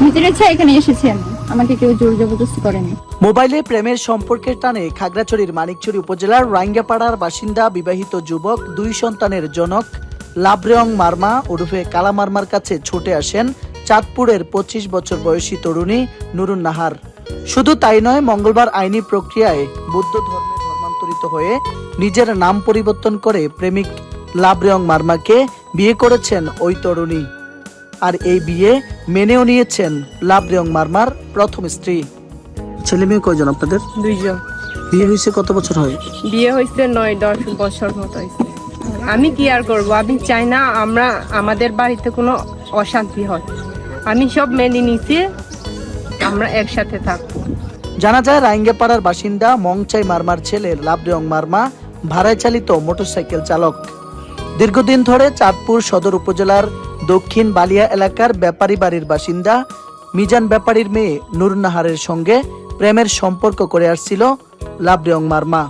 নিজের ইচ্ছা এখানে এসেছি আমি, আমাকে কেউ জোর জবরদস্তি করেনি। মোবাইলে প্রেমের সম্পর্কের টানে খাগড়াছড়ির মানিকছড়ি উপজেলার রাঙ্গাপাড়ার বাসিন্দা বিবাহিত যুবক 2 সন্তানের জনক লাবরেং মারমা ওরফে কালা মারমার কাছে ছুটে আসেন চাঁদপুরের 25 বছর বয়সী তরুণী নুরুন নাহার। শুধু তাই নয়, মঙ্গলবার আইনি প্রক্রিয়ায় বৌদ্ধ ধর্মে ধর্মান্তরিত হয়ে নিজের নাম পরিবর্তন করে প্রেমিক লাবরেং মারমাকে বিয়ে করেছেন ওই তরুণী। আর এই বিয়ে মেনেও নিয়েছেন লাবরেং মারমার প্রথম স্ত্রী। ছেলে মেয়ে কয়জন আপনাদের? 2 জন। বিয়ে হয়েছে কত বছর হয়? বিয়ে হয়েছে 9-10 বছর মতো হয়েছে। আমি কি আর করবো, আমি চাই না আমাদের বাড়িতে কোনো অশান্তি হয়। আমি সব মেনে নিছি, আমরা একসাথে থাকবো। জানা যায় রাঙ্গাপাড়ার বাসিন্দা মংচাই মারমার ছেলে লাবরেং মারমা ভাড়ায় চালিত মোটরসাইকেল চালক। দীর্ঘদিন ধরে চাঁদপুর সদর উপজেলার দক্ষিণ বালিয়া এলাকার ব্যাপারী বাড়ির বাসিন্দা মিজান ব্যাপারীর মেয়ে নুরুন নাহারের সঙ্গে প্রেমের সম্পর্ক করে আসছিল লাবরেং মারমা।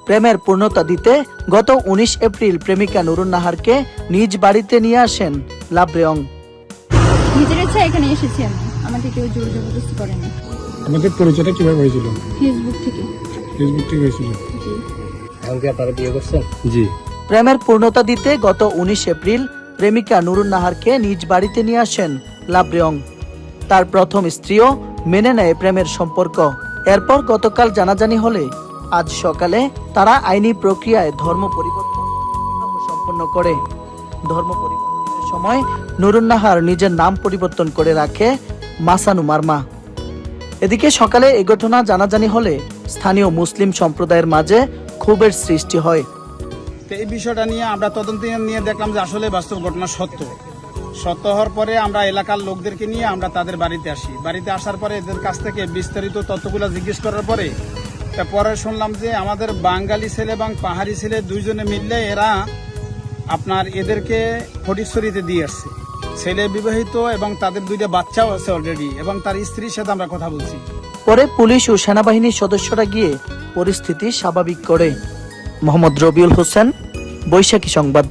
প্রেমের পূর্ণতা দিতে গত 19 এপ্রিল প্রেমিকা নুরুন নাহারকে নিজ বাড়িতে নিয়ে আসেন লাবরেং। নিজের ইচ্ছা এখানে এসেছি আমি, আমাকে কেউ জোর জবরদস্তি করেনি। আমাদের পরিচয়টা কিভাবে হয়েছিল? ফেসবুক থেকে। ফেসবুক থেকে হয়েছিল। আমাকে আপনারা বিয়ে করছেন? জি। প্রেমের পূর্ণতা দিতে গত 19 এপ্রিল প্রেমিকা নুরুন নাহারকে নিজ বাড়িতে নিয়ে আসেন লাবরেং। তার প্রথম স্ত্রীও মেনে নেয় প্রেমের সম্পর্ক। এরপর গতকাল জানাজানি হলে আজ সকালে তারা আইনি প্রক্রিয়ায় ধর্ম পরিবর্তন সম্পন্ন করে। ধর্ম পরিবর্তনের সময় নুরুন নাহার নিজের নাম পরিবর্তন করে রাখে মাসানু মারমা। এদিকে সকালে এই ঘটনা জানাজানি হলে স্থানীয় মুসলিম সম্প্রদায়ের মাঝে ক্ষোভের সৃষ্টি হয়। এই বিষয়টা নিয়ে আমরা তদন্ত নিয়ে দেখলাম যে আসলে বাস্তব ঘটনা সত্য হওয়ার পরে আমরা এলাকার লোকদেরকে নিয়ে আমরা তাদের বাড়িতে আসি। বাড়িতে আসার পরে এদের কাছ থেকে বিস্তারিত তথ্যগুলো জিজ্ঞেস করার পরে পরে শুনলাম যে আমাদের বাঙালি ছেলে এবং পাহাড়ি ছেলে 2 জনে মিললে এরা এদেরকে ফটিকছড়িতে দিয়ে আসছে। ছেলে বিবাহিত এবং তাদের 2টা বাচ্চাও আছে অলরেডি, এবং তার স্ত্রীর সাথে আমরা কথা বলছি। পরে পুলিশ ও সেনাবাহিনীর সদস্যরা গিয়ে পরিস্থিতি স্বাভাবিক করে। মোহাম্মদ রবিউল হোসেন, বৈশাখী সংবাদ।